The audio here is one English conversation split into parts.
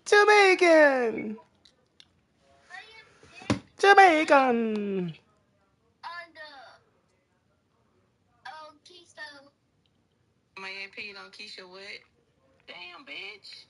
Jamaican. Jamaican. My AP on Keisha what? Damn, bitch.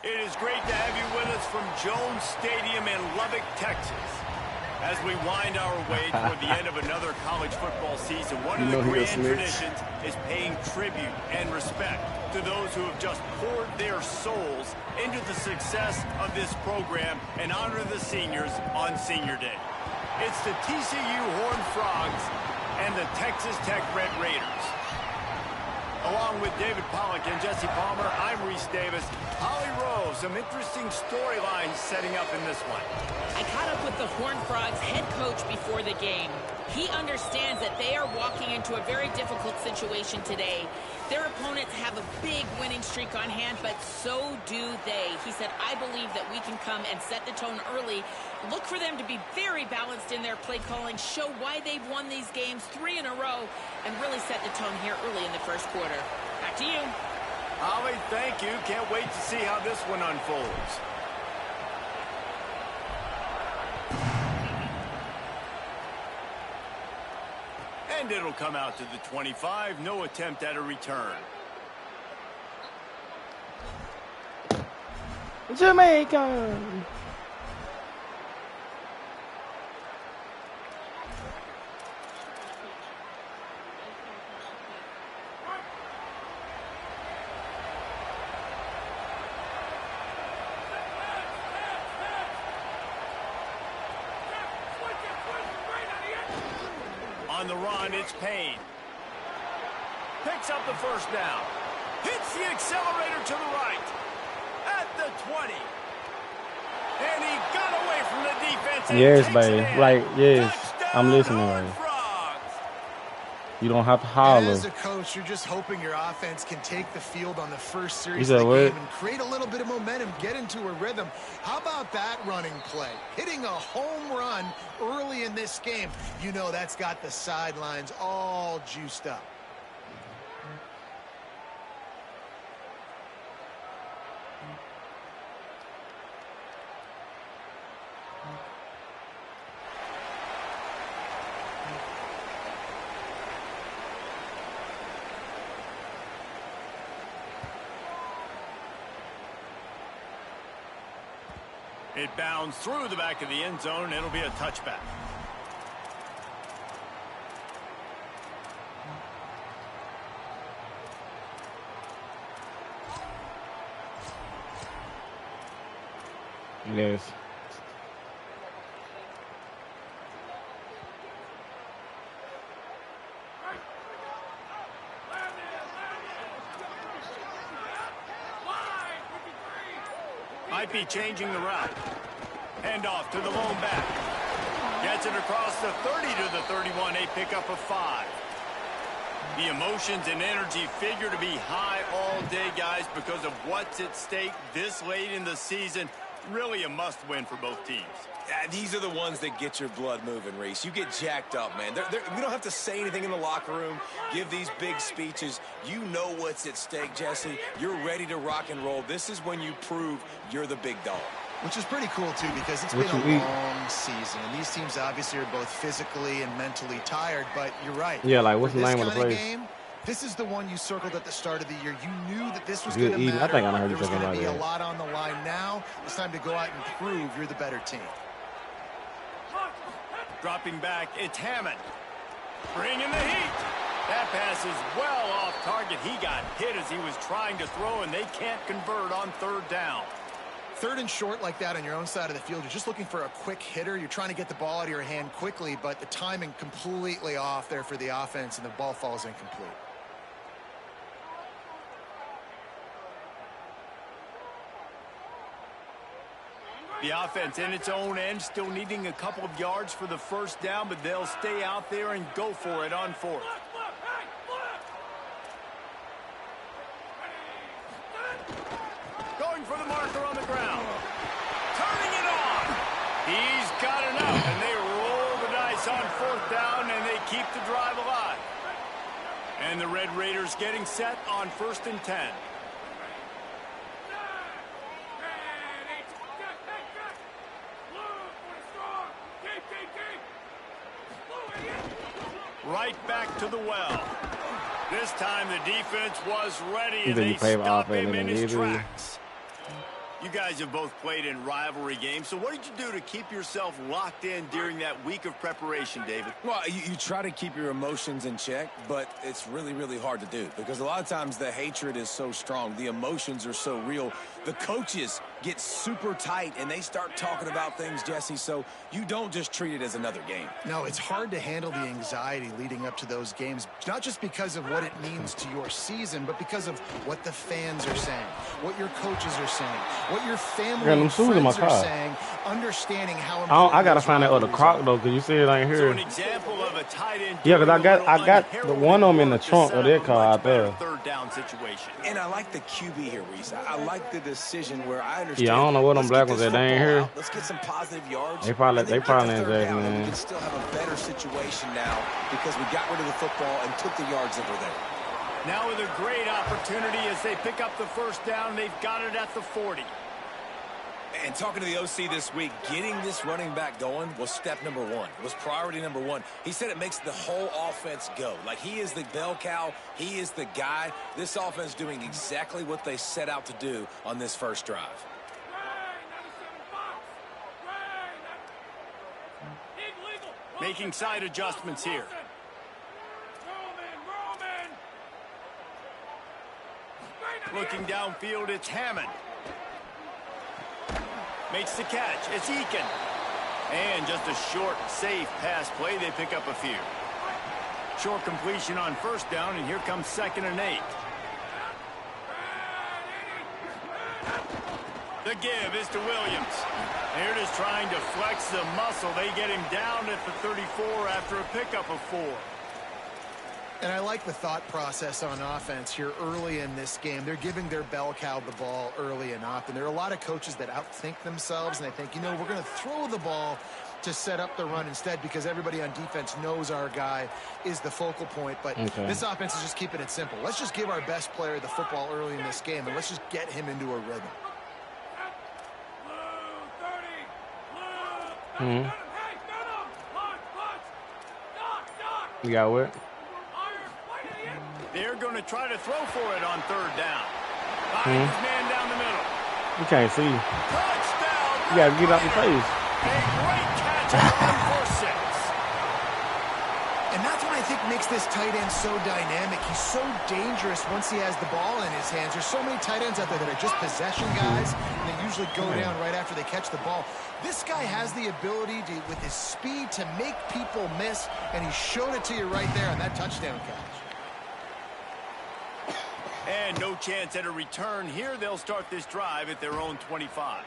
It is great to have you with us from Jones Stadium in Lubbock, Texas. As we wind our way toward the end of another college football season, one of the grand traditions is paying tribute and respect to those who have just poured their souls into the success of this program and honor the seniors on Senior Day. It's the TCU Horned Frogs and the Texas Tech Red Raiders. Along with David Pollack and Jesse Palmer, I'm Reese Davis. Holly Rose, some interesting storylines setting up in this one. I caught up with the Horned Frogs head coach before the game. He understands that they are walking into a very difficult situation today. Their opponents have a big winning streak on hand, but so do they. He said, I believe that we can come and set the tone early. Look for them to be very balanced in their play calling, show why they've won these games 3 in a row, and really set the tone here early in the first quarter. Back to you. Holly, thank you. Can't wait to see how this one unfolds. And it'll come out to the 25. No attempt at a return. Jamaican. On the run, it's Payne. Picks up the first down. Hits the accelerator to the right. At the 20. And he got away from the defense. Yes, baby. Like, yes. I'm listening right now. You don't have to holler. As a coach, you're just hoping your offense can take the field on the first series of the game and create a little bit of momentum, get into a rhythm. How about that running play? Hitting a home run early in this game. You know that's got the sidelines all juiced up. It bounds through the back of the end zone. It'll be a touchback. Yes. Might be changing the route. Hand off to the lone back. Gets it across the 30 to the 31. A pickup of 5. The emotions and energy figure to be high all day, guys, because of what's at stake this late in the season. Really a must-win for both teams. Yeah, these are the ones that get your blood moving, Reese. You get jacked up, man. We don't have to say anything in the locker room, give these big speeches. You know what's at stake, Jesse. You're ready to rock and roll. This is when you prove you're the big dog. Which is pretty cool, too, because it's been a long season. And these teams obviously are both physically and mentally tired, but you're right. Yeah, like what's the name of the place? This is the one you circled at the start of the year. You knew that this was going to matter. I think I heard you There was talking going to about be a that. lot on the line now. It's time to go out and prove you're the better team. Dropping back, it's Hammond. Bringing the heat. That pass is well off target. He got hit as he was trying to throw, and they can't convert on third down. Third and short like that on your own side of the field, you're just looking for a quick hitter. You're trying to get the ball out of your hand quickly, but the timing completely off there for the offense, and the ball falls incomplete. The offense in its own end, still needing a couple of yards for the first down, but they'll stay out there and go for it on fourth. Going for the marker on the ground. Turning it on. He's got enough, and they roll the dice on fourth down, and they keep the drive alive. And the Red Raiders getting set on 1st and 10. Right back to the well. This time the defense was ready, and they stopped him in his tracks. You guys have both played in rivalry games, so what did you do to keep yourself locked in during that week of preparation, David? Well, you try to keep your emotions in check, but it's really, really hard to do because a lot of times the hatred is so strong. The emotions are so real. The coaches get super tight, and they start talking about things, Jesse, so you don't just treat it as another game. No, it's hard to handle the anxiety leading up to those games, not just because of what it means to your season, but because of what the fans are saying, what your coaches are saying, what your family and friends are saying, understanding how important I gotta find that other croc though, cause you see it ain't here. So an example of a tight end. Yeah, cause I got the one of them in the trunk of that car out there. Third down situation. And I like the QB here, Reese. I like the decision where I understand. Yeah, I don't know what them black ones that they ain't here. Let's get some positive yards. They probably ain't exactly, man. We can still have a better situation now because we got rid of the football and took the yards that were there. Now with a great opportunity as they pick up the first down, they've got it at the 40. And talking to the OC this week, getting this running back going was step number one. It was priority number one. He said it makes the whole offense go. Like, he is the bell cow. He is the guy. This offense doing exactly what they set out to do on this first drive. Making side adjustments here. Looking downfield, it's Hammond. Makes the catch. It's Eakin. And just a short, safe pass play. They pick up a few. Short completion on first down, and here comes 2nd and 8. The give is to Williams. They're just trying to flex the muscle. They get him down at the 34 after a pickup of 4. And I like the thought process on offense here early in this game. They're giving their bell cow the ball early and often. There are a lot of coaches that outthink themselves, and they think, you know, we're going to throw the ball to set up the run instead because everybody on defense knows our guy is the focal point. But this offense is just keeping it simple. Let's just give our best player the football early in this game, and let's just get him into a rhythm. You got what? They're going to try to throw for it on 3rd down. Behind his man down the middle. You can't see. Touchdown. You got to get out the face. A great catch for 6. And that's what I think makes this tight end so dynamic. He's so dangerous once he has the ball in his hands. There's so many tight ends out there that are just possession guys, and they usually go down right after they catch the ball. This guy has the ability to, with his speed, to make people miss, and he showed it to you right there on that touchdown catch. And no chance at a return here. They'll start this drive at their own 25.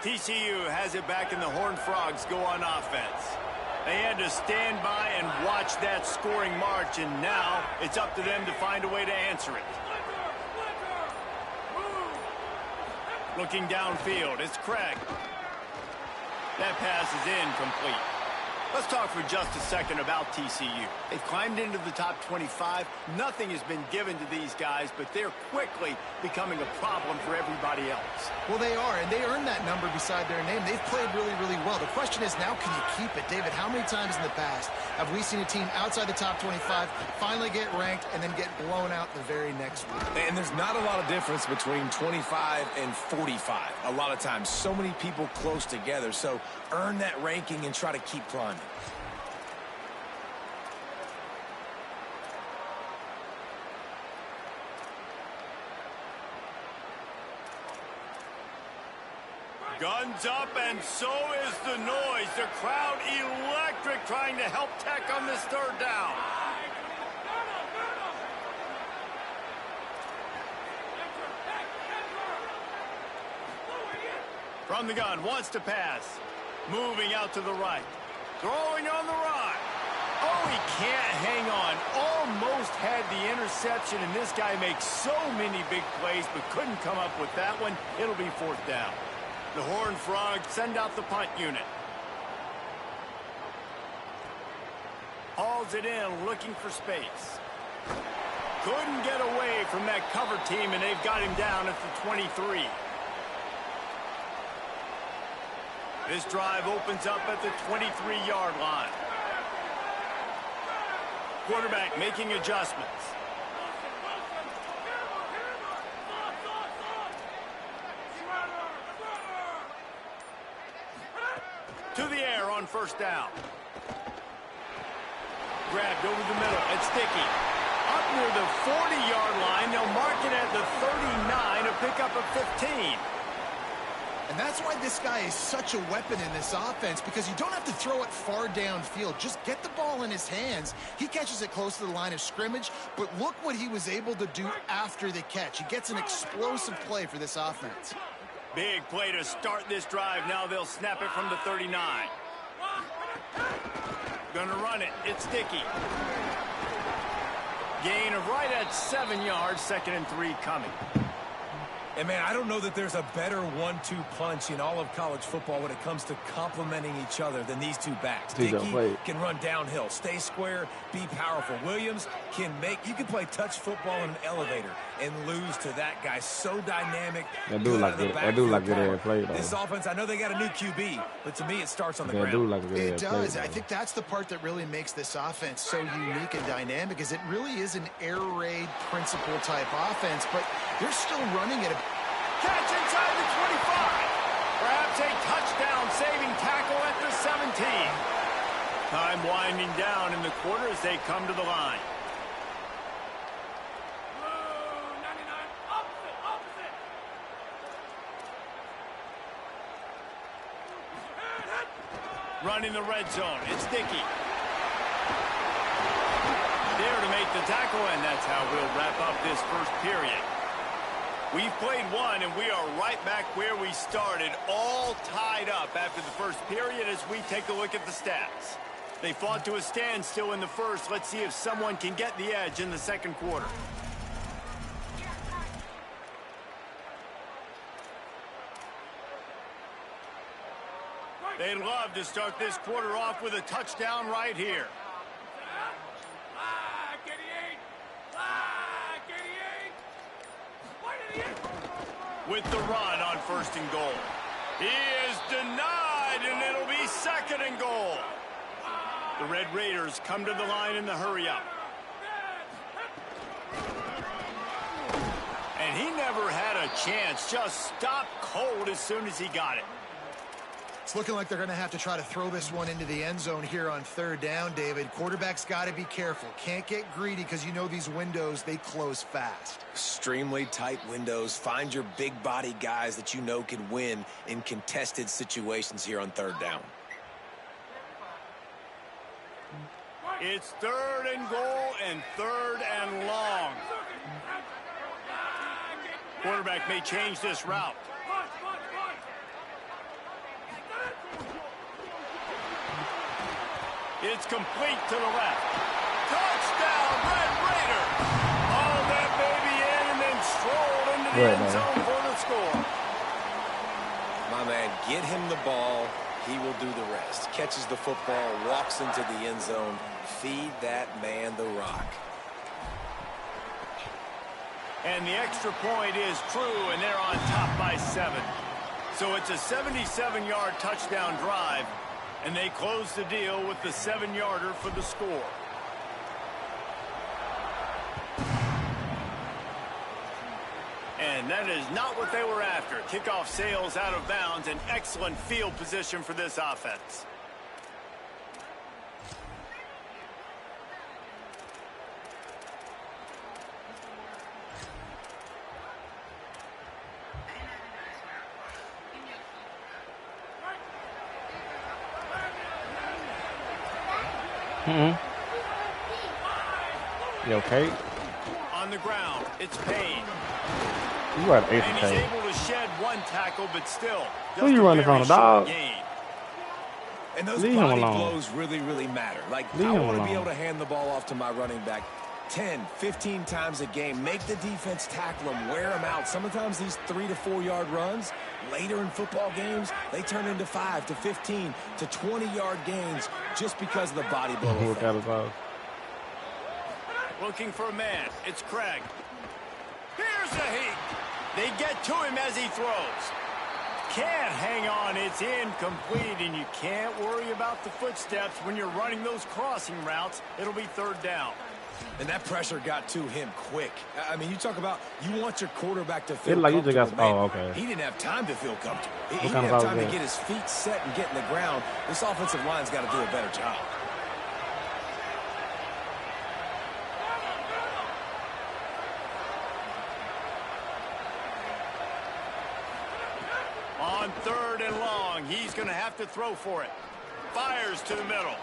TCU has it back, and the Horned Frogs go on offense. They had to stand by and watch that scoring march, and now it's up to them to find a way to answer it. Looking downfield, it's Craig. That pass is incomplete. Let's talk for just a second about TCU. They've climbed into the top 25. Nothing has been given to these guys, but they're quickly becoming a problem for everybody else. Well, they are, and they earned that number beside their name. They've played really, really well. The question is now, can you keep it? David, how many times in the past have we seen a team outside the top 25 finally get ranked and then get blown out the very next week? And there's not a lot of difference between 25 and 45. A lot of times, so many people close together. So earn that ranking and try to keep climbing. Guns up, and so is the noise. The crowd electric trying to help Tech on this third down. From the gun, wants to pass. Moving out to the right. Throwing on the run. Oh, he can't hang on. Almost had the interception, and this guy makes so many big plays, but couldn't come up with that one. It'll be fourth down. The Horned Frogs send out the punt unit. Hauls it in, looking for space. Couldn't get away from that cover team, and they've got him down at the 23. This drive opens up at the 23-yard line. Quarterback making adjustments. To the air on first down. Grabbed over the middle. It's Sticky. Up near the 40-yard line. They'll mark it at the 39, a pickup of 15. And that's why this guy is such a weapon in this offense, because you don't have to throw it far downfield. Just get the ball in his hands. He catches it close to the line of scrimmage, but look what he was able to do after the catch. He gets an explosive play for this offense. Big play to start this drive. Now they'll snap it from the 39. Gonna run it. It's Sticky. Gain of right at 7 yards. 2nd and 3 coming. And, man, I don't know that there's a better 1-2 punch in all of college football when it comes to complementing each other than these two backs. Dickey can run downhill, stay square, be powerful. Williams can make – you can play touch football in an elevator and lose to that guy. So dynamic. I do like good play, though. This offense, I know they got a new QB, but to me it starts on the ground. It does. I think that's the part that really makes this offense so unique and dynamic, is it really is an air raid principle type offense, but they're still running at a catch inside the 25. Perhaps a touchdown saving tackle at the 17. Time winding down in the quarter as they come to the line. Running the red zone. It's Dickey. There to make the tackle, and that's how we'll wrap up this first period. We've played one, and we are right back where we started, all tied up after the first period as we take a look at the stats. They fought to a standstill in the first. Let's see if someone can get the edge in the second quarter. They'd love to start this quarter off with a touchdown right here. With the run on 1st and goal. He is denied, and it'll be 2nd and goal. The Red Raiders come to the line in the hurry-up. And he never had a chance. Just stopped cold as soon as he got it. It's looking like they're going to have to try to throw this one into the end zone here on 3rd down, David. Quarterback's got to be careful. Can't get greedy because you know these windows, they close fast. Extremely tight windows. Find your big body guys that you know can win in contested situations here on 3rd down. It's 3rd and goal and 3rd and long. Quarterback may change this route. It's complete to the left. Touchdown, Red Raiders! Hauled that baby in and then strolled into the end zone for the score. My man, get him the ball. He will do the rest. Catches the football, walks into the end zone. Feed that man the rock. And the extra point is true, and they're on top by 7. So it's a 77-yard touchdown drive. And they close the deal with the 7-yarder for the score. And that is not what they were after. Kickoff sails out of bounds. An excellent field position for this offense. You okay? On the ground, it's Payne. You are an And he's able to shed one tackle, but still. Who you running from, dog? Gain. And those Leave body him alone. blows really, really matter. Like, Leave I him want to be alone. able to hand the ball off to my running back 10, 15 times a game. Make the defense tackle them, wear them out. Sometimes these 3 to 4 yard runs, later in football games, they turn into 5 to 15 to 20 yard gains just because of the body blow effect. Looking for a man. It's Craig. Here's a heat. They get to him as he throws. Can't hang on. It's incomplete, and you can't worry about the footsteps when you're running those crossing routes. It'll be third down. And that pressure got to him quick. I mean, you talk about you want your quarterback to feel like you comfortable. just got, okay. He didn't have time to feel comfortable. He What didn't kind of have foul time is to that? get his feet set and get in the ground. This offensive line's got to do a better job. On third and long, he's going to have to throw for it. Fires to the middle.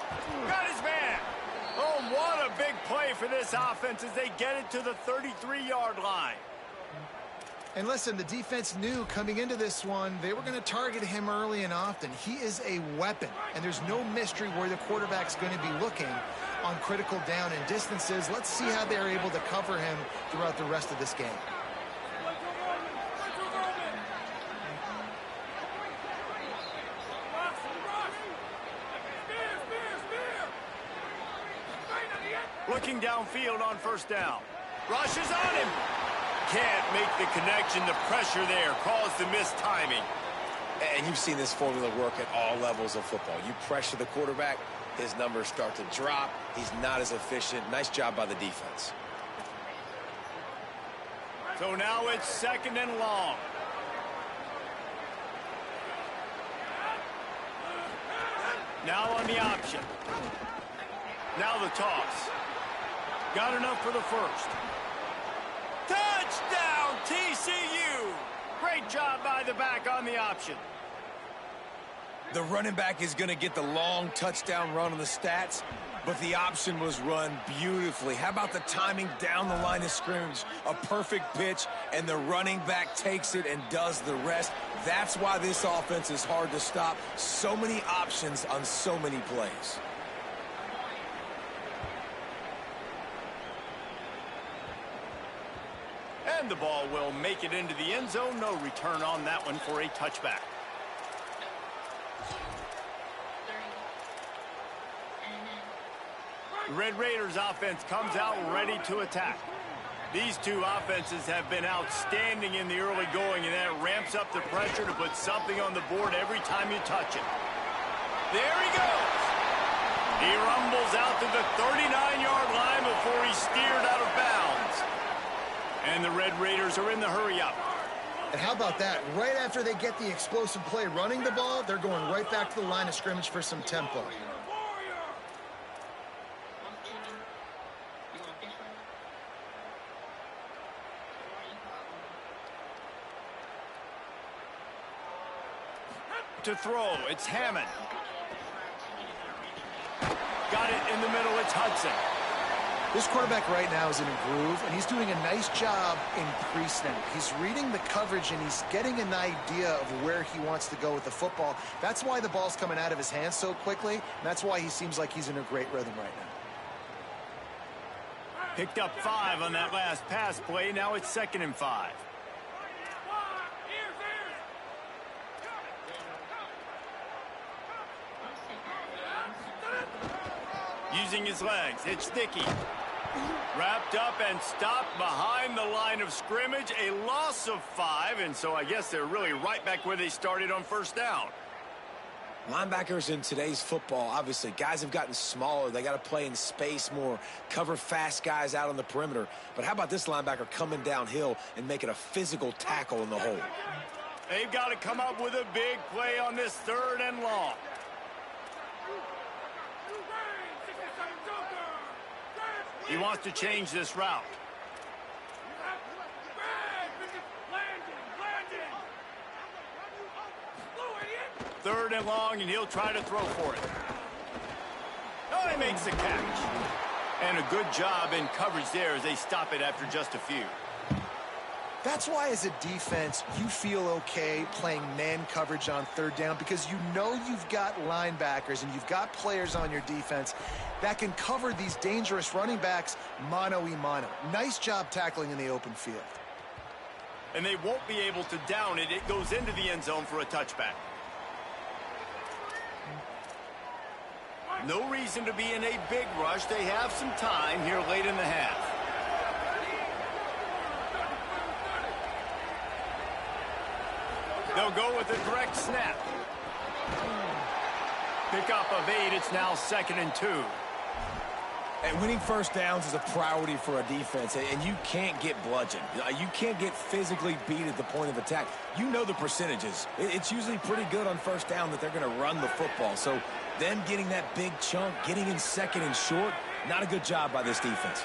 Got his man. Oh, what a big play for this offense as they get it to the 33-yard line. And listen, the defense knew coming into this one, they were going to target him early and often. He is a weapon, and there's no mystery where the quarterback's going to be looking on critical down and distances. Let's see how they're able to cover him throughout the rest of this game. Looking downfield on first down. Rushes on him. Can't make the connection. The pressure there caused the missed timing. And you've seen this formula work at all levels of football. You pressure the quarterback, his numbers start to drop. He's not as efficient. Nice job by the defense. So now it's second and long. Now on the option. Now the toss. Got enough for the first. Touchdown, TCU! Great job by the back on the option. The running back is going to get the long touchdown run on the stats, but the option was run beautifully. How about the timing down the line of scrimmage? A perfect pitch, and the running back takes it and does the rest. That's why this offense is hard to stop. So many options on so many plays. And the ball will make it into the end zone. No return on that one for a touchback. The Red Raiders offense comes out ready to attack. These two offenses have been outstanding in the early going, and that ramps up the pressure to put something on the board every time you touch it. There he goes. He rumbles out to the 39-yard line before he's steered out of bounds. And the Red Raiders are in the hurry-up. And how about that? Right after they get the explosive play running the ball, they're going right back to the line of scrimmage for some tempo. To throw, it's Hammond. Got it in the middle, it's Hudson. This quarterback right now is in a groove, and he's doing a nice job in pre-snap. He's reading the coverage, and he's getting an idea of where he wants to go with the football. That's why the ball's coming out of his hands so quickly, and that's why he seems like he's in a great rhythm right now. Picked up 5 on that last pass play. Now it's 2nd and 5. Using his legs, it's Dickey. Wrapped up and stopped behind the line of scrimmage. A loss of 5, and so I guess they're really right back where they started on first down. Linebackers in today's football, obviously, guys have gotten smaller. They got to play in space more, cover fast guys out on the perimeter. But how about this linebacker coming downhill and making a physical tackle in the hole? They've got to come up with a big play on this 3rd and long. He wants to change this route. 3rd and long, and he'll try to throw for it. Oh, he makes the catch. And a good job in coverage there as they stop it after just a few. That's why, as a defense, you feel okay playing man coverage on third down, because you know you've got linebackers and you've got players on your defense that can cover these dangerous running backs mano-a-mano. Nice job tackling in the open field. And they won't be able to down it. It goes into the end zone for a touchback. No reason to be in a big rush. They have some time here late in the half. They'll go with a direct snap. Pickup of 8. It's now 2nd and 2. And winning first downs is a priority for a defense, and you can't get bludgeoned. You can't get physically beat at the point of attack. You know the percentages. It's usually pretty good on first down that they're going to run the football. So them getting that big chunk, getting in 2nd and short, not a good job by this defense.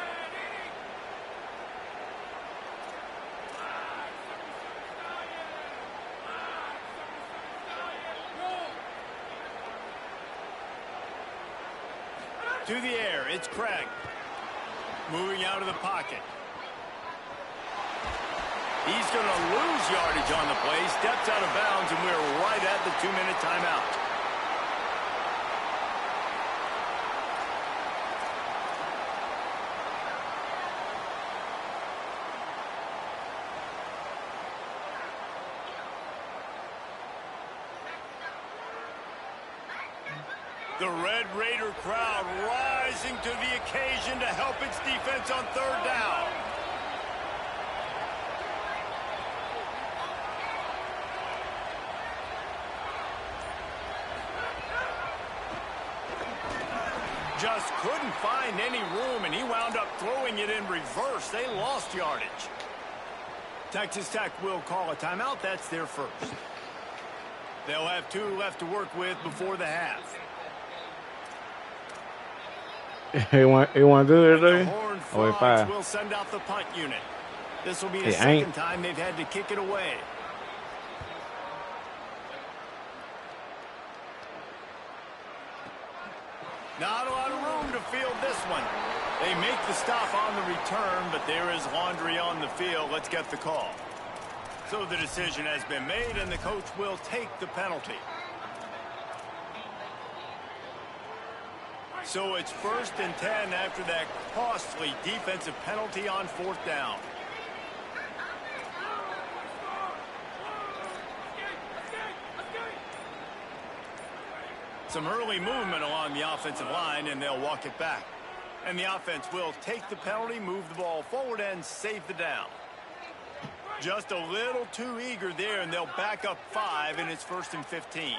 To the air, it's Craig. Moving out of the pocket. He's going to lose yardage on the play. Steps out of bounds, and we're right at the 2-minute timeout. The Red Raider crowd rising to the occasion to help its defense on third down. Just couldn't find any room, and he wound up throwing it in reverse. They lost yardage. Texas Tech will call a timeout. That's their first. They'll have 2 left to work with before the half. It went good today. Oh, wait, 5. Will send out the punt unit. This will be the second time they've had to kick it away. Not a lot of room to field this one. They make the stop on the return, but there is laundry on the field. Let's get the call. So the decision has been made, and the coach will take the penalty. So it's 1st and 10 after that costly defensive penalty on 4th down. Some early movement along the offensive line, and they'll walk it back. And the offense will take the penalty, move the ball forward, and save the down. Just a little too eager there, and they'll back up 5, and it's 1st and 15.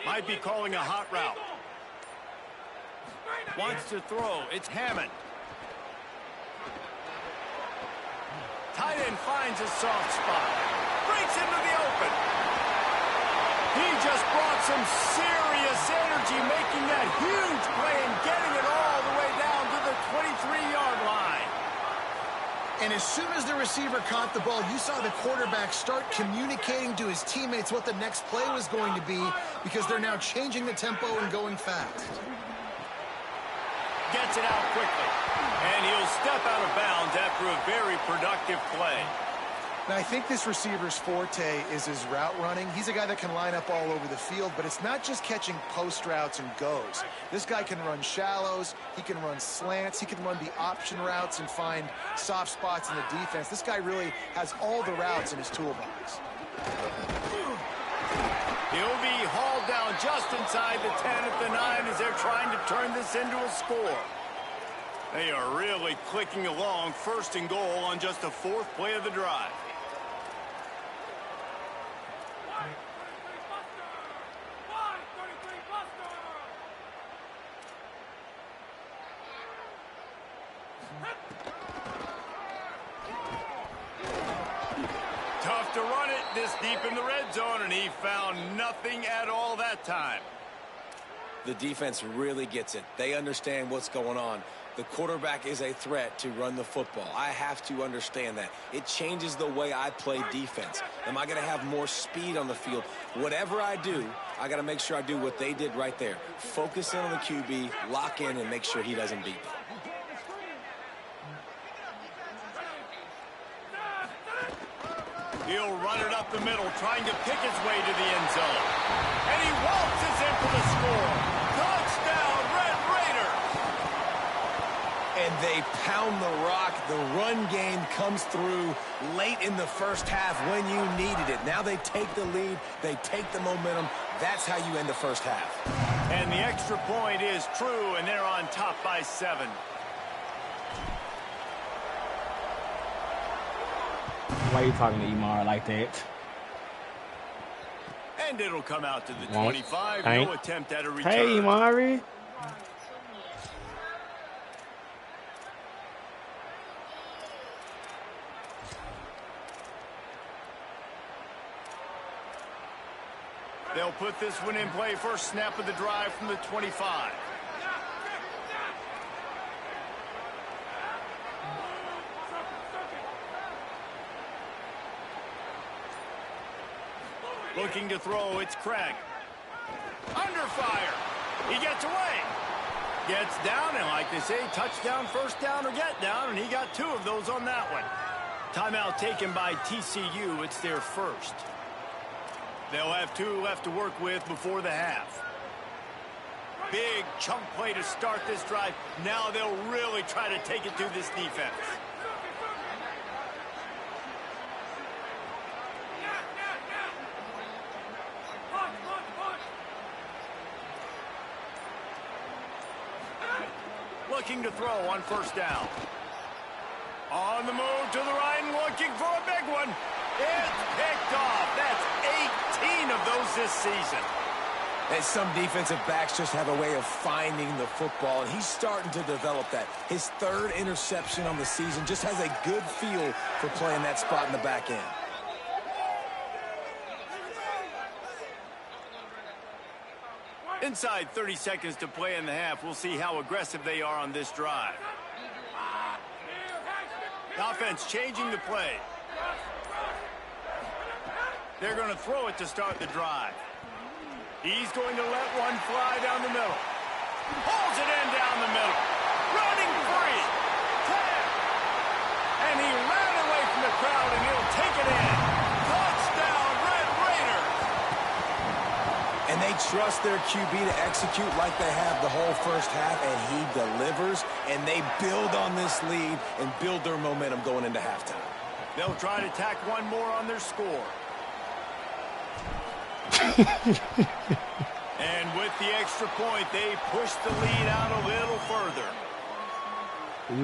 Might be calling a hot route. Wants to throw. It's Hammond. Tight end finds a soft spot. Breaks into the open. He just brought some serious energy, making that huge play and getting it all the way down to the 23-yard line. And as soon as the receiver caught the ball, you saw the quarterback start communicating to his teammates what the next play was going to be, because they're now changing the tempo and going fast. Gets it out quickly. And he'll step out of bounds after a very productive play. Now, I think this receiver's forte is his route running. He's a guy that can line up all over the field, but it's not just catching post routes and goes. This guy can run shallows, he can run slants, he can run the option routes and find soft spots in the defense. This guy really has all the routes in his toolbox. He'll be hauled down just inside the 10 at the 9 as they're trying to turn this into a score. They are really clicking along, 1st and goal on just the 4th play of the drive. Tough to run it this deep in the red zone, and he found nothing at all that time. The defense really gets it. They understand what's going on. The quarterback is a threat to run the football. I have to understand that. It changes the way I play defense. Am I going to have more speed on the field? Whatever I do, I got to make sure I do what they did right there. Focus in on the QB, lock in, and make sure he doesn't beat me. He'll run it up the middle, trying to pick his way to the end zone. And he waltzes in for the score. Touchdown, Red Raiders! And they pound the rock. The run game comes through late in the first half when you needed it. Now they take the lead. They take the momentum. That's how you end the first half. And the extra point is true, and they're on top by 7. Why are you talking to Imar like that? And it'll come out to the 25. No attempt at a return. Hey, Imari. They'll put this one in play. First snap of the drive from the 25. Looking to throw, it's Craig. Under fire. He gets away. Gets down, and like they say, touchdown, first down, or get down, and he got 2 of those on that one. Timeout taken by TCU. It's their first. They'll have 2 left to work with before the half. Big chunk play to start this drive. Now they'll really try to take it to this defense. Looking to throw on first down. On the move to the right and looking for a big one. It's picked off. That's 18 of those this season. And some defensive backs just have a way of finding the football, and he's starting to develop that. His 3rd interception on the season, just has a good feel for playing that spot in the back end. Inside 30 seconds to play in the half. We'll see how aggressive they are on this drive. Offense changing the play. They're going to throw it to start the drive. He's going to let one fly down the middle. Pulls it in down the middle. Running free. 10. And he ran away from the crowd, and he'll take it in. Touchdown, Red Raiders. And they trust their QB to execute like they have the whole first half, and he delivers, and they build on this lead and build their momentum going into halftime. They'll try to tack one more on their score. And with the extra point, they push the lead out a little further.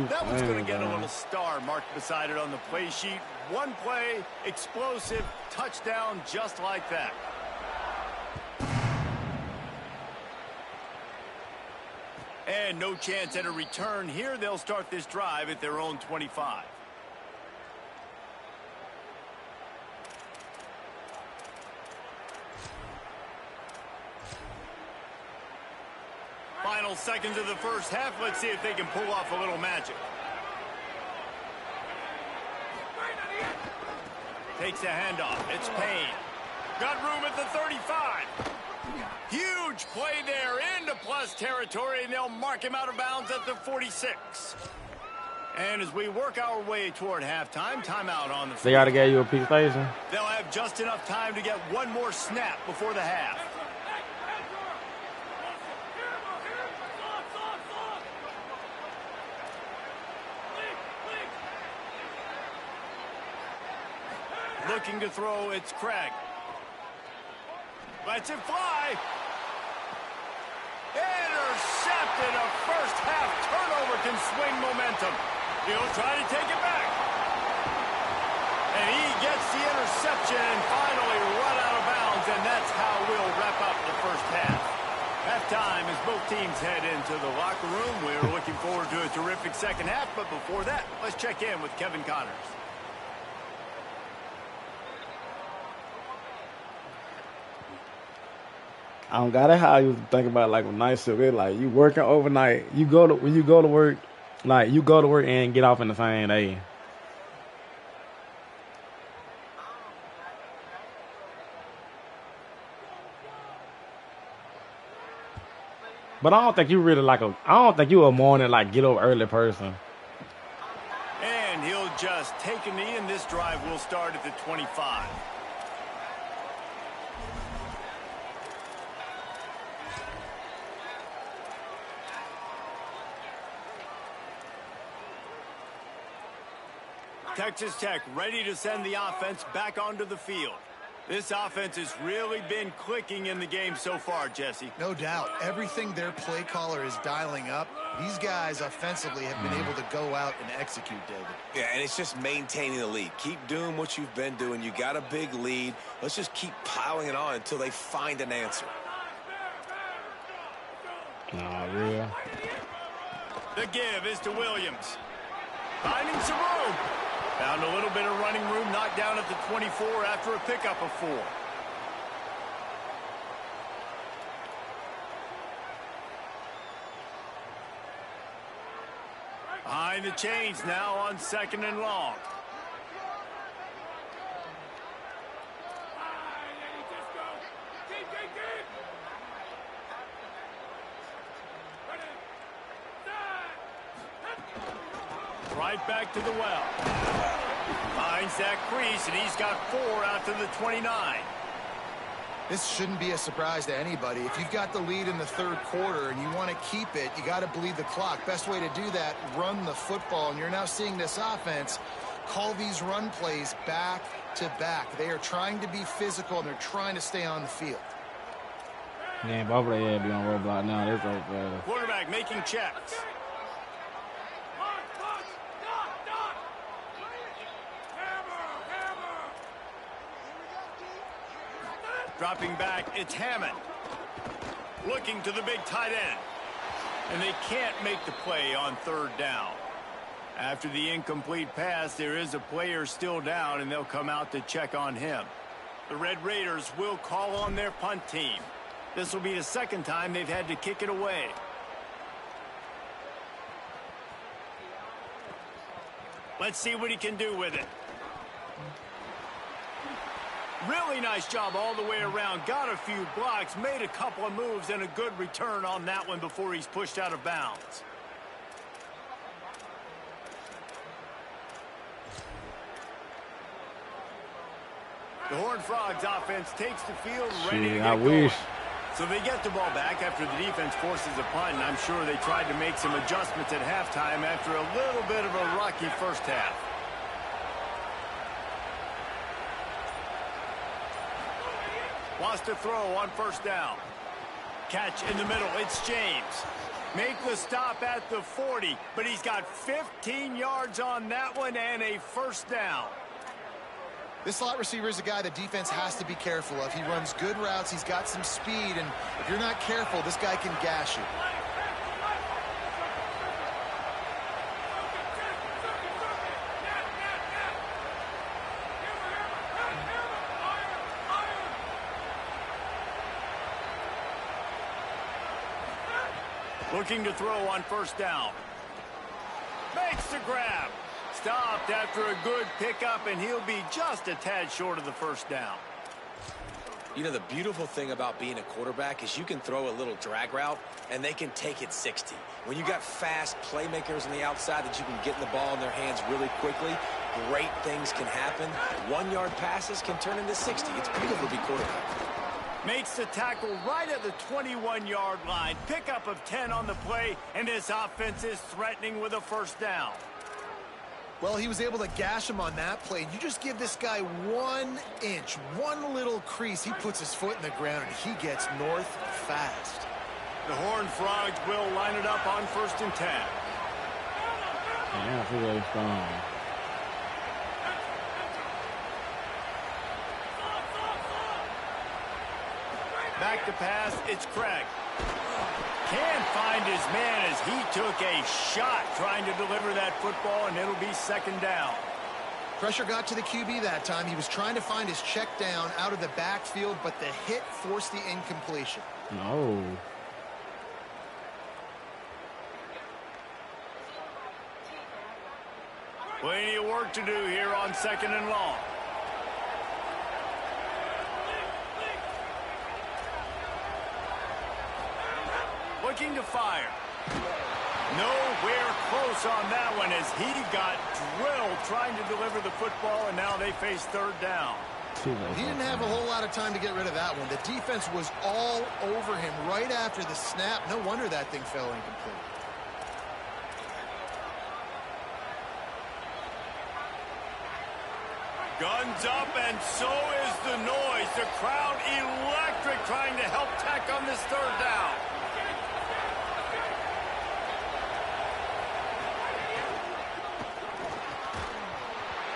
That one's going to get a little star marked beside it on the play sheet. One play, explosive, touchdown, just like that. And no chance at a return here. They'll start this drive at their own 25. Final seconds of the first half. Let's see if they can pull off a little magic. Takes a handoff. It's Payne. Got room at the 35. Huge play there into plus territory, and they'll mark him out of bounds at the 46. And as we work our way toward halftime, timeout on the field. They got to get you a piece station. They'll have just enough time to get one more snap before the half. Looking to throw, it's Craig. Lets it fly. Intercepted. A first half turnover can swing momentum. He'll try to take it back. And he gets the interception and finally run out of bounds, and that's how we'll wrap up the first half. Halftime as both teams head into the locker room. We're looking forward to a terrific second half, but before that, let's check in with Kevin Connors. I don't got it how you think about like a night shift. It's like you working overnight. When you go to work, Like, you go to work and get off in the same day. But I don't think you really I don't think you a morning, like, get up early person. And he'll just take a knee, and this drive will start at the 25. Texas Tech ready to send the offense back onto the field. This offense has really been clicking in the game so far, Jesse. No doubt. Everything their play caller is dialing up, these guys offensively have been able to go out and execute, David. Yeah, and it's just maintaining the lead. Keep doing what you've been doing. You got a big lead. Let's just keep piling it on until they find an answer. Nah, real. The give is to Williams. Finding some room. Found a little bit of running room, knocked down at the 24 after a pickup of 4. Behind the chains now on 2nd and long. Right back to the well. Finds that crease, and he's got 4 out to the 29. This shouldn't be a surprise to anybody. If you've got the lead in the 3rd quarter and you want to keep it, you got to bleed the clock. Best way to do that, run the football. And you're now seeing this offense call these run plays back to back. They are trying to be physical, and they're trying to stay on the field. Yeah, both of them be on roadblock now. That's over. Quarterback making checks. Dropping back, it's Hammond. Looking to the big tight end. And they can't make the play on 3rd down. After the incomplete pass, there is a player still down, and they'll come out to check on him. The Red Raiders will call on their punt team. This will be the 2nd time they've had to kick it away. Let's see what he can do with it. Really nice job all the way around. Got a few blocks, made a couple of moves, and a good return on that one before he's pushed out of bounds. The Horned Frogs offense takes the field ready to get going. So they get the ball back after the defense forces a punt, and I'm sure they tried to make some adjustments at halftime after a little bit of a rocky first half. Wants to throw on 1st down. Catch in the middle. It's James. Make the stop at the 40, but he's got 15 yards on that one and a 1st down. This slot receiver is a guy the defense has to be careful of. He runs good routes. He's got some speed, and if you're not careful, this guy can gash you. Looking to throw on 1st down. Makes the grab. Stopped after a good pickup, and he'll be just a tad short of the 1st down. You know, the beautiful thing about being a quarterback is you can throw a little drag route, and they can take it 60. When you got fast playmakers on the outside that you can get the ball in their hands really quickly, great things can happen. 1-yard passes can turn into 60. It's beautiful to be quarterback. Makes the tackle right at the 21-yard line. Pickup of 10 on the play, and this offense is threatening with a 1st down. Well, he was able to gash him on that play. You just give this guy 1 inch, one little crease. He puts his foot in the ground, and he gets north fast. The Horned Frogs will line it up on 1st and 10. Yeah, I feel really strong. Back to pass, it's Craig. Can't find his man as he took a shot trying to deliver that football, and it'll be 2nd down. Pressure got to the QB that time. He was trying to find his check down out of the backfield, but the hit forced the incompletion. No. Plenty of work to do here on 2nd and long. Looking to fire. Nowhere close on that one as he got drilled trying to deliver the football, and now they face 3rd down. He didn't have a whole lot of time to get rid of that one. The defense was all over him right after the snap. No wonder that thing fell incomplete. Guns up, and so is the noise. The crowd electric trying to help Tech on this 3rd down.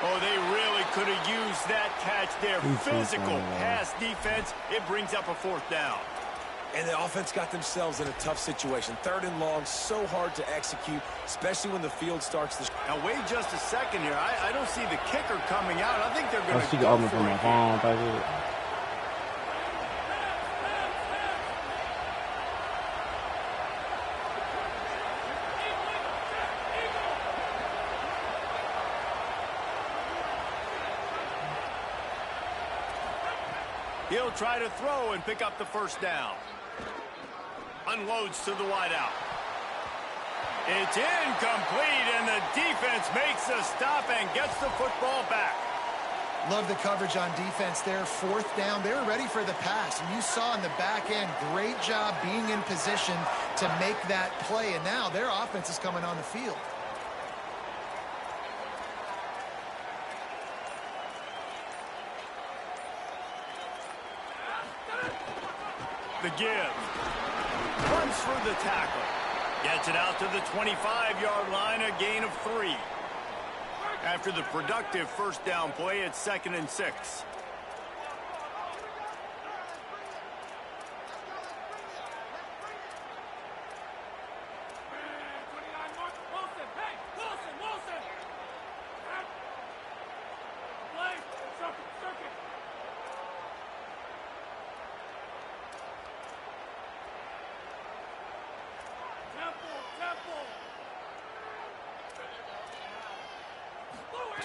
Oh, they really could have used that catch there. Physical pass defense. It brings up a 4th down. And the offense got themselves in a tough situation. 3rd and long, so hard to execute, especially when the field starts to... Now, wait just a second here. I don't see the kicker coming out. I think they're going to go for it. He'll try to throw and pick up the 1st down. Unloads to the wideout. It's incomplete, and the defense makes a stop and gets the football back. Love the coverage on defense there. 4th down. They were ready for the pass. And you saw in the back end, great job being in position to make that play. And now their offense is coming on the field. The give. Runs for the tackle. Gets it out to the 25-yard line, a gain of 3. After the productive 1st down play, it's 2nd and 6.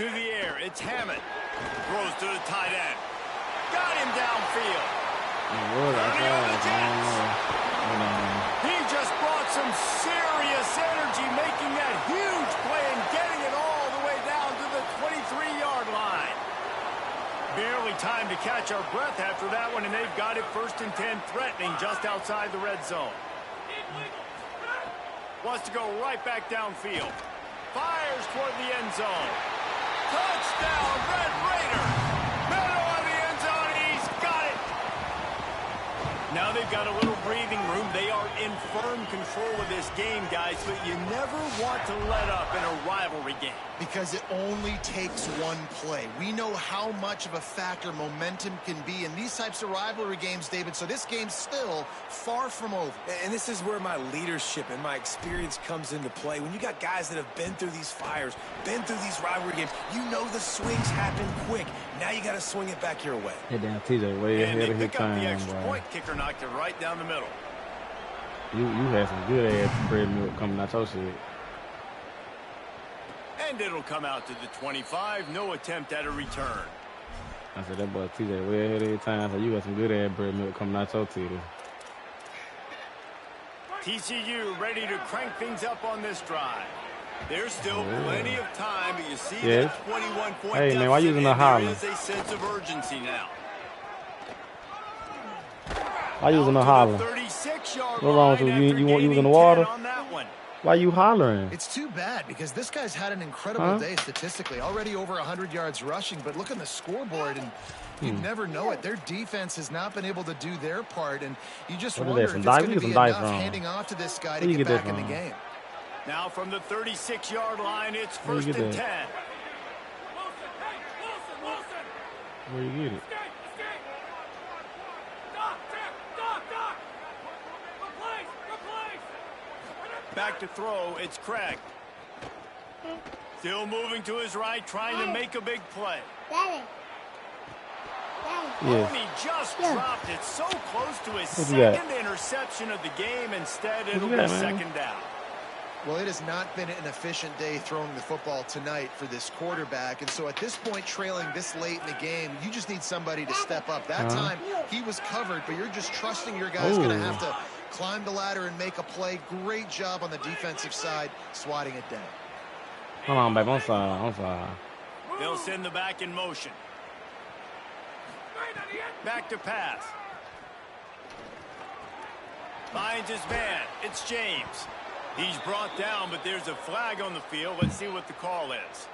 To the air, it's Hammond. Throws to the tight end. Got him downfield. He just brought some serious energy, making that huge play and getting it all the way down to the 23-yard line. Barely time to catch our breath after that one, and they've got it 1st and 10, threatening just outside the red zone. Wants to go right back downfield. Fires toward the end zone. Touchdown, Red Raiders! Middle of the end zone, he's got it! Now they've got a little breathing room. They are in firm control of this game, guys, but you never want to let up in a rivalry game. Because it only takes one play. We know how much of a factor momentum can be in these types of rivalry games, David, so this game's still far from over. And this is where my leadership and my experience comes into play. When you got guys that have been through these fires, been through these rivalry games, you know the swings happen quick. Now you got to swing it back your way. Hey, damn, TJ, way ahead of his time, the extra boy. point. Kicker knocked it right down the middle. You had some good ass bread milk coming out your shit. And it'll come out to the 25. No attempt at a return. I said, that boy TJ way ahead of his time. So you got some good ass bread milk coming out your teeth. TCU ready to crank things up on this drive. There's still plenty of time, but you see that 21-point hey, man, why you using the holler? There is a sense of urgency now. Why you using the holler? What's wrong with you? You was in the water? Why you hollering? It's too bad because this guy's had an incredible day statistically. Already over 100 yards rushing, but look on the scoreboard and you'd never know it. Their defense has not been able to do their part, and you just wonder if it's going to be enough handing off to this guy to get back in the game. Now from the 36-yard line, it's 1st and 10. Where you get it? Back to throw, it's Craig. Still moving to his right, trying to make a big play. Yes. He just dropped it so close to his second interception of the game. Instead, it'll be 2nd down. Well, it has not been an efficient day throwing the football tonight for this quarterback. And so at this point, trailing this late in the game, you just need somebody to step up. That time, he was covered, but you're just trusting your guy's going to have to climb the ladder and make a play. Great job on the defensive side, swatting it down. Hold on, babe. I'm sorry. They'll send the back in motion. Back to pass. Finds his man. It's James. He's brought down, but there's a flag on the field. Let's see what the call is.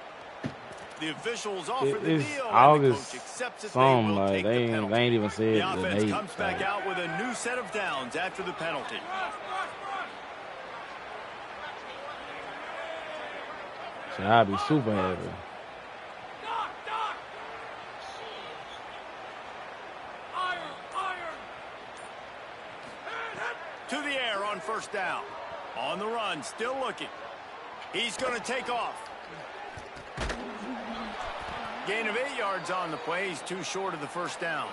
The officials offer the deal, and the coach accepts it. They will take the penalty. They ain't even said the offense comes back out with a new set of downs after the penalty. So I'll be super heavy. To the air on first down. On the run, still looking. He's going to take off. Gain of 8 yards on the play. He's too short of the first down.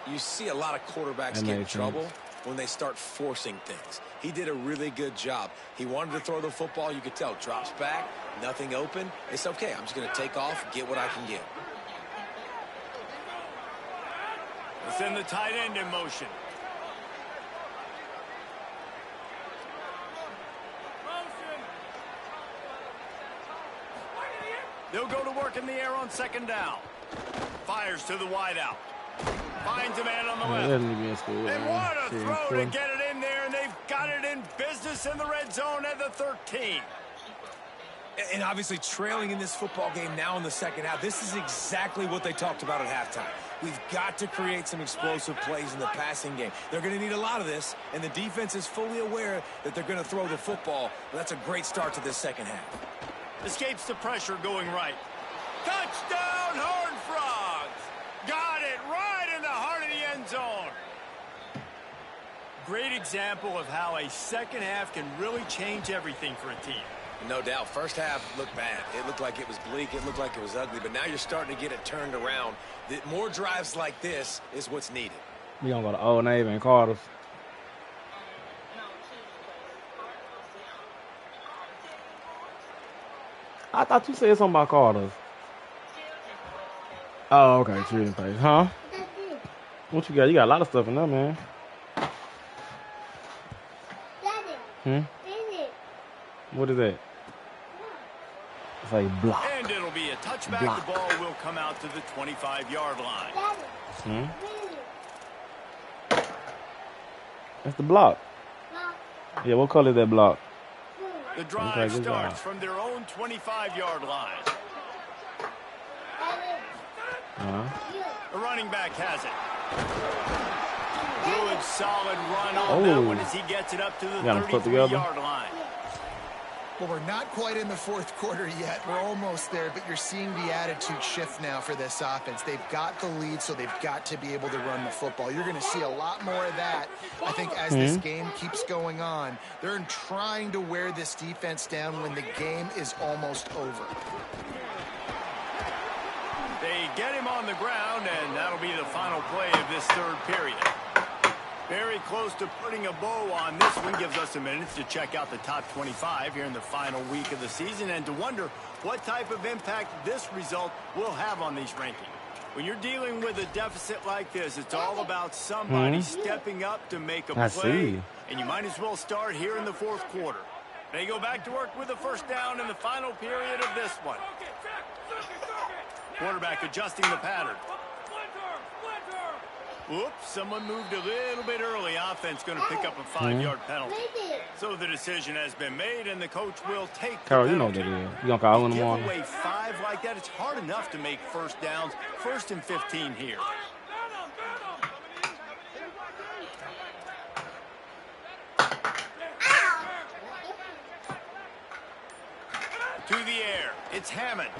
You see a lot of quarterbacks get in trouble when they start forcing things. He did a really good job. He wanted to throw the football. You could tell. Drops back, nothing open. It's okay. I'm just going to take off, get what I can get. Let's send the tight end in motion. They'll go to work in the air on second down. Fires to the wideout. Finds a man on the left. And what a throw to get it in there, and they've got it in business in the red zone at the 13. And obviously trailing in this football game now in the second half. This is exactly what they talked about at halftime. We've got to create some explosive plays in the passing game. They're going to need a lot of this, and the defense is fully aware that they're going to throw the football. But that's a great start to this second half. Escapes the pressure going right. Touchdown, Horned Frogs! Got it right in the heart of the end zone. Great example of how a second half can really change everything for a team. No doubt. First half looked bad. It looked like it was bleak. It looked like it was ugly. But now you're starting to get it turned around. More drives like this is what's needed. We going to go to Old Navy and Carter's. I thought you said something about Carter's. Oh, okay. Trading place. Huh? What you got? You got a lot of stuff in there, man. What is that? It's like block. And it'll be a touchback. Block. The ball will come out to the 25-yard line. That's the block. Yeah, what color is that block? The drive starts from their own 25-yard line. The running back has it. Good, solid run on that one as he gets it up to the 33-yard line. Well, we're not quite in the fourth quarter yet. We're almost there, but you're seeing the attitude shift now for this offense. They've got the lead, so they've got to be able to run the football. You're going to see a lot more of that, I think, as this game keeps going on. They're trying to wear this defense down when the game is almost over. They get him on the ground, and that'll be the final play of this third period. Very close to putting a bow on this one. Gives us a minute to check out the top 25 here in the final week of the season and to wonder what type of impact this result will have on these rankings. When you're dealing with a deficit like this, it's all about somebody stepping up to make a play. And you might as well start here in the fourth quarter. They go back to work with a first down in the final period of this one. Quarterback adjusting the pattern. Whoops, someone moved a little bit early. Offense going to pick up a 5-yard penalty. So the decision has been made, and the coach will take the Carol, you know what that is. You going to call in the morning. Give away 5 like that, it's hard enough to make first downs. 1st and 15 here. To the air, it's Hammond.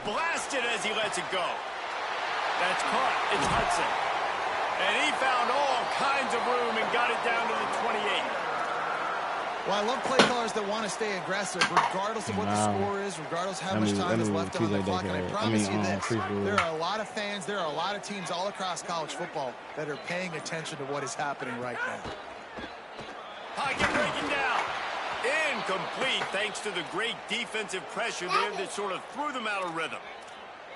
Blasted as he lets it go. That's caught. It's Hudson. And he found all kinds of room and got it down to the 28. Well, I love play callers that want to stay aggressive, regardless of what the score is, regardless how much time is left on the clock. And I promise you this, there are a lot of fans, there are a lot of teams all across college football that are paying attention to what is happening right now. Pocket breaking down. Incomplete thanks to the great defensive pressure there that sort of threw them out of rhythm.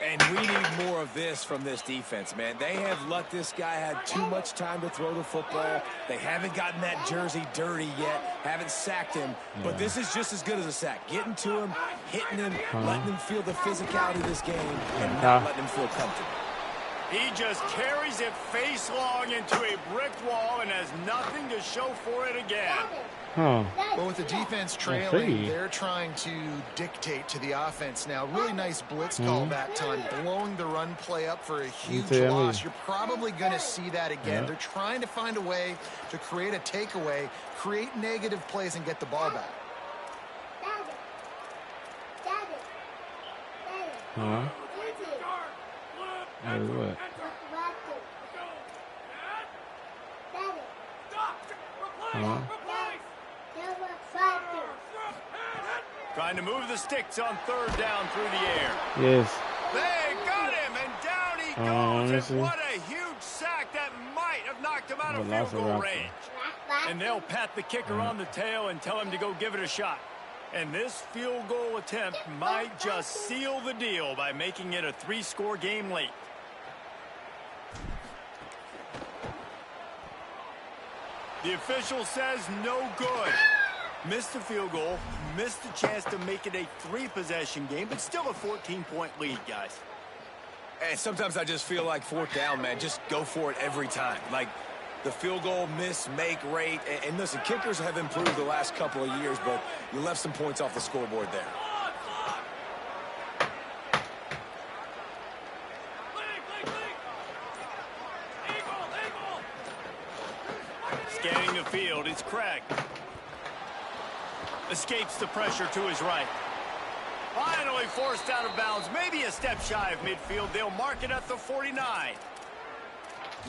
And we need more of this from this defense, man. They have let this guy have too much time to throw the football. They haven't gotten that jersey dirty yet, haven't sacked him. But this is just as good as a sack. Getting to him, hitting him, letting him feel the physicality of this game, and not letting him feel comfortable. He just carries it face long into a brick wall and has nothing to show for it again. Well, with the defense trailing, they're trying to dictate to the offense now. Really nice blitz call that time, blowing the run play up for a huge loss. You're probably going to see that again. They're trying to find a way to create a takeaway, create negative plays, and get the ball back. Hey, what? Trying to move the sticks on third down through the air. Yes. They got him, and down he goes. And what a huge sack that might have knocked him out of field goal range. And they'll pat the kicker on the tail and tell him to go give it a shot. And this field goal attempt might just seal the deal by making it a 3-score game late. The official says no good. Missed the field goal, missed the chance to make it a 3-possession game, but still a 14-point lead, guys. And sometimes I just feel like fourth down, man, just go for it every time. Like the field goal miss-make rate. And listen, kickers have improved the last couple of years, but you left some points off the scoreboard there. Scanning the field, it's Craig. Escapes the pressure to his right. Finally forced out of bounds, maybe a step shy of midfield. They'll mark it at the 49.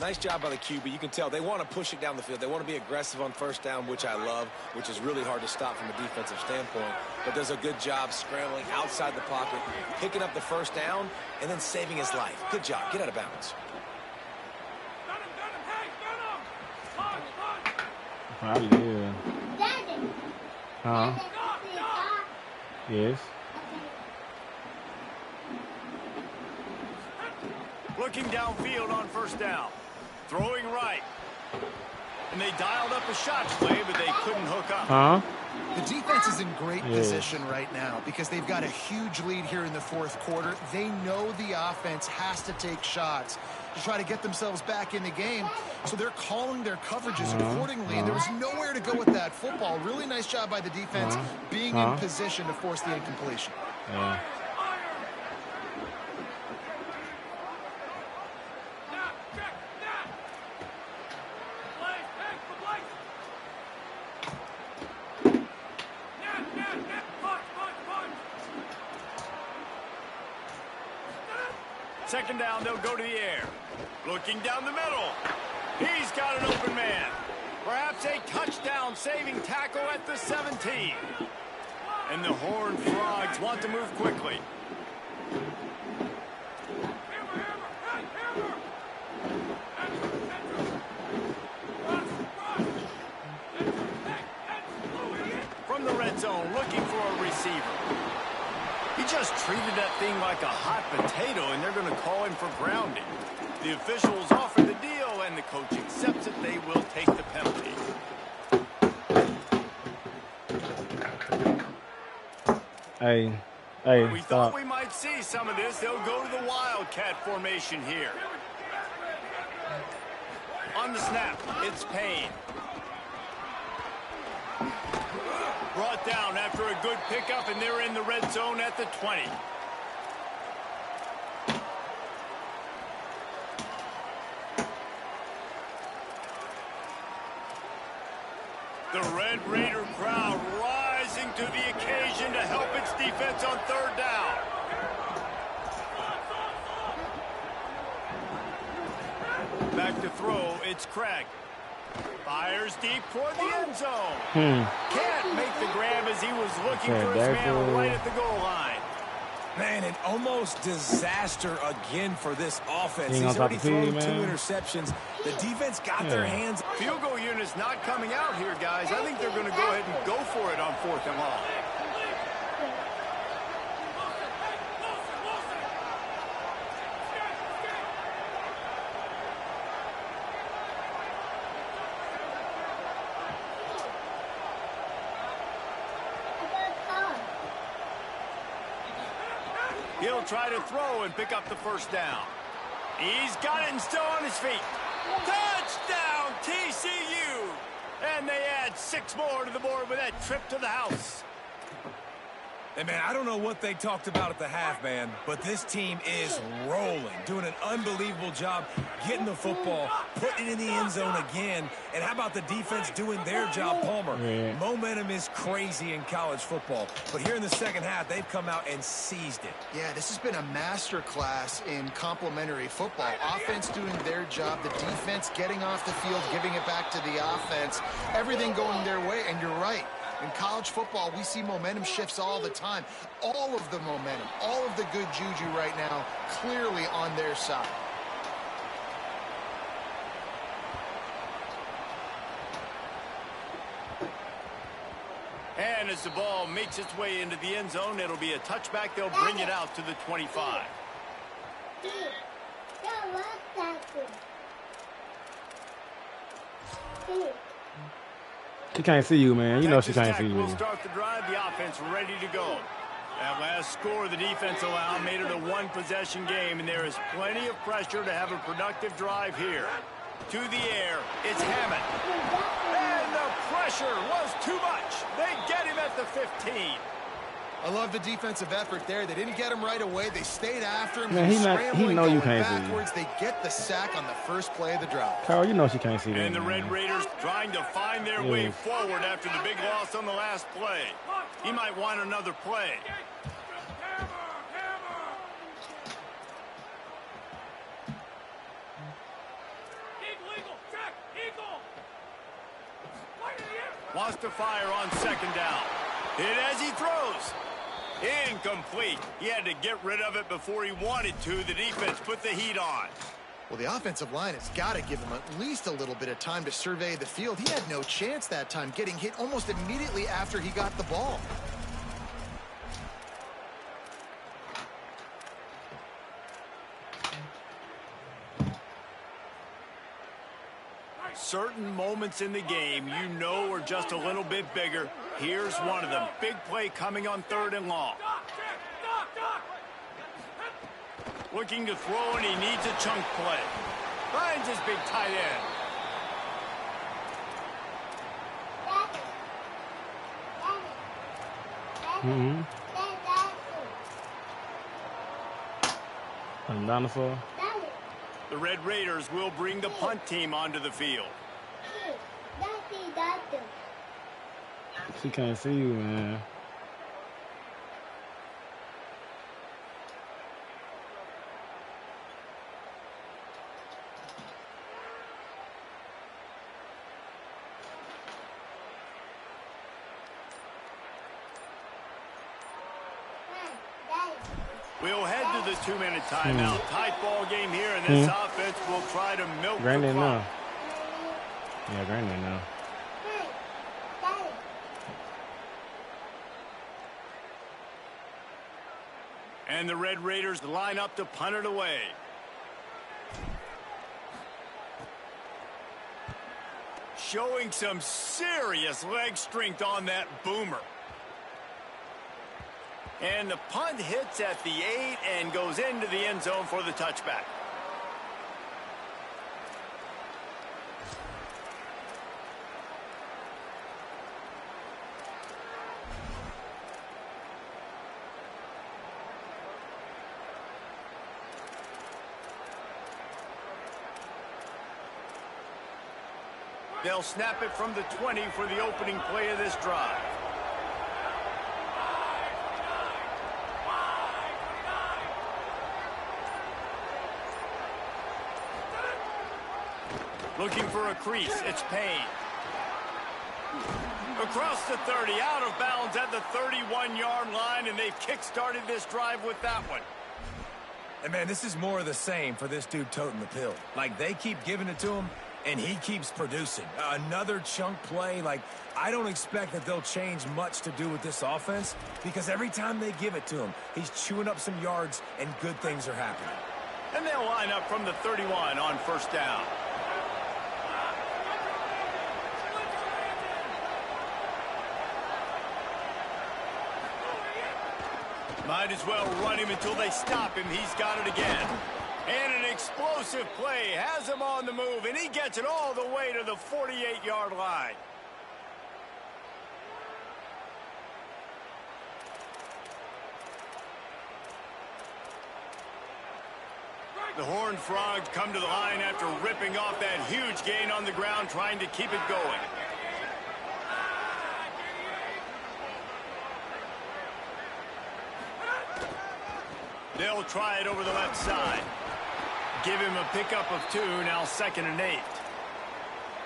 Nice job by the QB. You can tell they want to push it down the field. They want to be aggressive on first down, which I love, which is really hard to stop from a defensive standpoint. But does a good job scrambling outside the pocket, picking up the first down, and then saving his life. Good job. Get out of bounds. Yeah. Yes. Looking downfield on first down. Throwing right. And they dialed up a shot play, but they couldn't hook up. The defense is in great position right now because they've got a huge lead here in the fourth quarter. They know the offense has to take shots to try to get themselves back in the game. So they're calling their coverages accordingly, and there was nowhere to go with that football. Really nice job by the defense being in position to force the incompletion. Second down, they'll go to the air. Looking down the middle. He's got an open man. Perhaps a touchdown-saving tackle at the 17. And the Horned Frogs want to move quickly. From the red zone, looking for a receiver. He just treated that thing like a hot potato, and they're going to call him for grounding. The officials offer the deal, and the coach accepts it. They will take the penalty. Hey, we thought we might see some of this. They'll go to the Wildcat formation here. On the snap, it's Payne. Brought down after a good pickup, and they're in the red zone at the 20. The Red Raider crowd rising to the occasion to help its defense on third down. Back to throw, it's Craig. Fires deep toward the end zone. Can't make the grab as he was looking for his man right at the goal line. Man, an almost disaster again for this offense. He's already thrown 2 interceptions. The defense got their hands. Field goal unit's not coming out here, guys. I think they're going to go ahead and go for it on 4th and long. He'll try to throw and pick up the first down. He's got it and still on his feet. Touchdown, TCU! And they add 6 more to the board with that trip to the house. Hey, man, I don't know what they talked about at the half, man, but this team is rolling, doing an unbelievable job getting the football, putting it in the end zone again. And how about the defense doing their job, Palmer? Yeah. Momentum is crazy in college football, but here in the second half, they've come out and seized it. Yeah, this has been a masterclass in complementary football. Offense doing their job, the defense getting off the field, giving it back to the offense, everything going their way, and you're right. In college football, we see momentum shifts all the time. All of the momentum, all of the good juju right now, clearly on their side. And as the ball makes its way into the end zone, it'll be a touchback. They'll bring it out to the 25. She can't see you, man. You know she can't see you. We'll start the drive. The offense ready to go. That last score the defense allowed made it a 1-possession game, and there is plenty of pressure to have a productive drive here. To the air, it's Hammond. And the pressure was too much. They get him at the 15. I love the defensive effort there. They didn't get him right away. They stayed after him. Man, he know you can't backwards. see you. They get the sack on the first play of the drive. Carl, you know she can't see that. And the Red Raiders trying to find their way forward after the big loss on the last play. He might want another play. Wants to fire on 2nd down. Hit as he throws. Incomplete. He had to get rid of it before he wanted to. The defense put the heat on. Well, the offensive line has got to give him at least a little bit of time to survey the field. He had no chance that time, getting hit almost immediately after he got the ball. Certain moments in the game you know are just a little bit bigger. Here's one of them. Big play coming on 3rd and long. Looking to throw, and he needs a chunk play. Finds his big tight end. Dinosaur. The Red Raiders will bring the punt team onto the field. She can't see you, man. We'll head to the 2-minute timeout. Tight ball game here, and this offense will try to milk the clock. Yeah, Granddad now. And the Red Raiders line up to punt it away. Showing some serious leg strength on that boomer. And the punt hits at the 8 and goes into the end zone for the touchback. They'll snap it from the 20 for the opening play of this drive. Looking for a crease. It's Payne. Across the 30, out of bounds at the 31-yard line, and they've kick-started this drive with that one. And, man, this is more of the same for this dude toting the pill. Like, they keep giving it to him, and he keeps producing. Another chunk play. Like, I don't expect that they'll change much to do with this offense because every time they give it to him, he's chewing up some yards, and good things are happening. And they'll line up from the 31 on first down. Might as well run him until they stop him. He's got it again. And an explosive play has him on the move, and he gets it all the way to the 48-yard line. The Horned Frogs come to the line after ripping off that huge gain on the ground, trying to keep it going. They'll try it over the left side. Give him a pickup of 2, now 2nd and 8.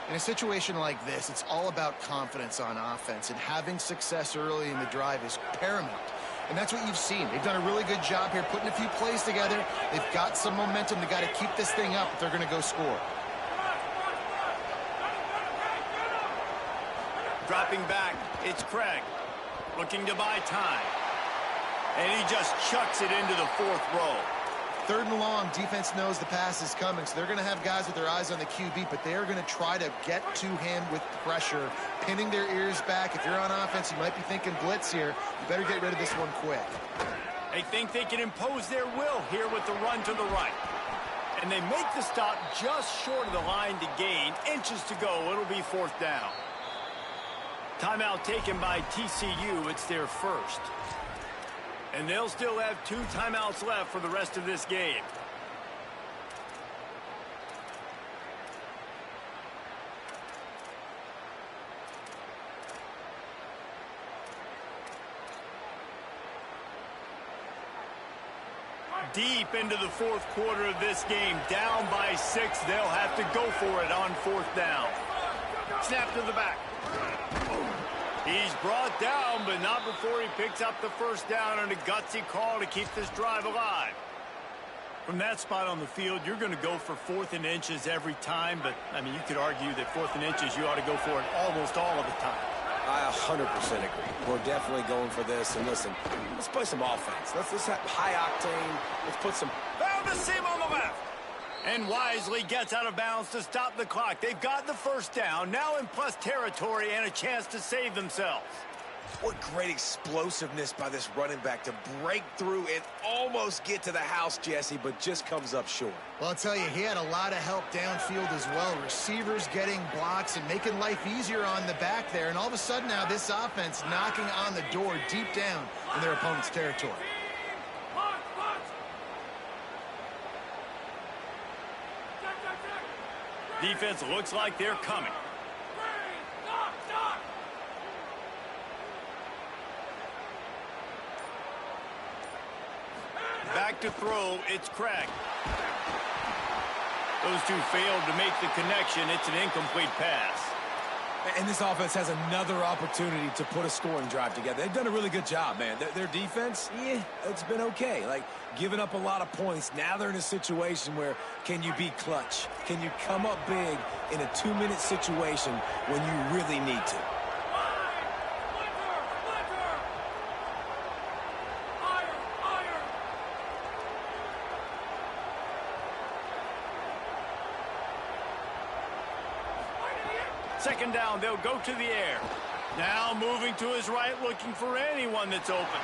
In a situation like this, it's all about confidence on offense, and having success early in the drive is paramount. And that's what you've seen. They've done a really good job here putting a few plays together. They've got some momentum. They've got to keep this thing up if they're going to go score. Dropping back, it's Craig. Looking to buy time. And he just chucks it into the 4th row. 3rd and long, defense knows the pass is coming, so they're going to have guys with their eyes on the QB, but they are going to try to get to him with pressure, pinning their ears back. If you're on offense, you might be thinking blitz here. You better get rid of this one quick. They think they can impose their will here with the run to the right. And they make the stop just short of the line to gain. Inches to go. It'll be 4th down. Timeout taken by TCU. It's their first. And they'll still have 2 timeouts left for the rest of this game. Deep into the 4th quarter of this game, down by 6. They'll have to go for it on 4th down. Snap to the back. He's brought down, but not before he picks up the first down on a gutsy call to keep this drive alive. From that spot on the field, you're going to go for 4th and inches every time, but, I mean, you could argue that 4th and inches, you ought to go for it almost all of the time. I 100% agree. We're definitely going for this, and listen, let's play some offense. Let's have high octane. Let's put some... Found the seam on the left. And wisely gets out of bounds to stop the clock. They've got the first down, now in plus territory and a chance to save themselves. What great explosiveness by this running back to break through and almost get to the house, Jesse, but just comes up short. Well, I'll tell you, he had a lot of help downfield as well. Receivers getting blocks and making life easier on the back there. And all of a sudden now this offense knocking on the door deep down in their opponent's territory. Defense looks like they're coming. Back to throw, it's Craig. Those two failed to make the connection. It's an incomplete pass. And this offense has another opportunity to put a scoring drive together. They've done a really good job, man. Their defense, yeah, it's been okay. Like, giving up a lot of points. Now they're in a situation where can you be clutch? Can you come up big in a 2-minute situation when you really need to? Second down, they'll go to the air. Now moving to his right, looking for anyone that's open.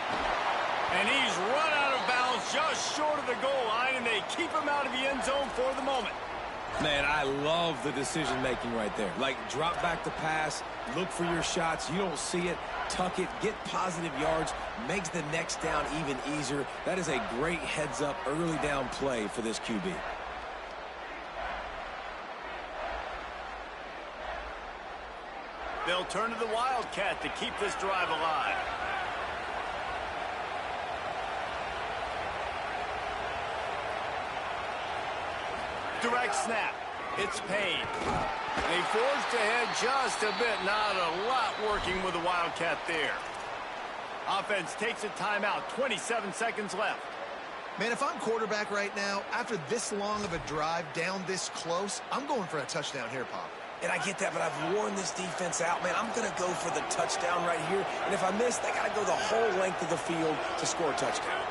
And he's run out of bounds just short of the goal line, and they keep him out of the end zone for the moment. Man, I love the decision-making right there. Like, drop back the pass, look for your shots. You don't see it, tuck it, get positive yards, makes the next down even easier. That is a great heads-up early down play for this QB. They'll turn to the Wildcat to keep this drive alive. Direct snap. It's Payne. They forged ahead just a bit. Not a lot working with the Wildcat there. Offense takes a timeout. 27 seconds left. Man, if I'm quarterback right now, after this long of a drive down this close, I'm going for a touchdown here, Pop. And I get that, but I've worn this defense out, man. I'm going to go for the touchdown right here. And if I miss, they got to go the whole length of the field to score a touchdown.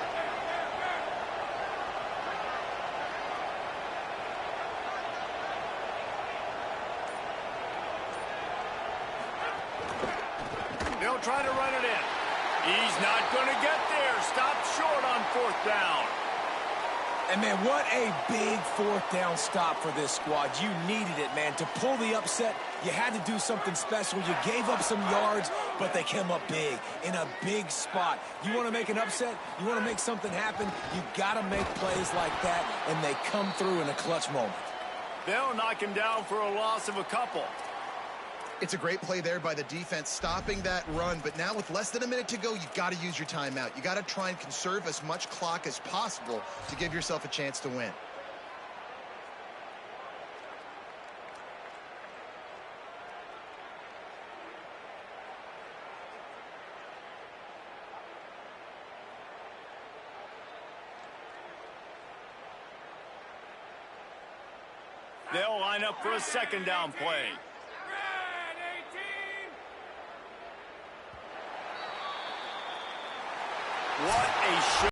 They'll try to run it in. He's not going to get there. Stopped short on 4th down. And, man, what a big 4th down stop for this squad. You needed it, man. To pull the upset, you had to do something special. You gave up some yards, but they came up big, in a big spot. You want to make an upset? You want to make something happen? You got to make plays like that, and they come through in a clutch moment. They'll knock him down for a loss of a couple. It's a great play there by the defense, stopping that run. But now with less than a minute to go, you've got to use your timeout. You got to try and conserve as much clock as possible to give yourself a chance to win. They'll line up for a 2nd down play. What a shot.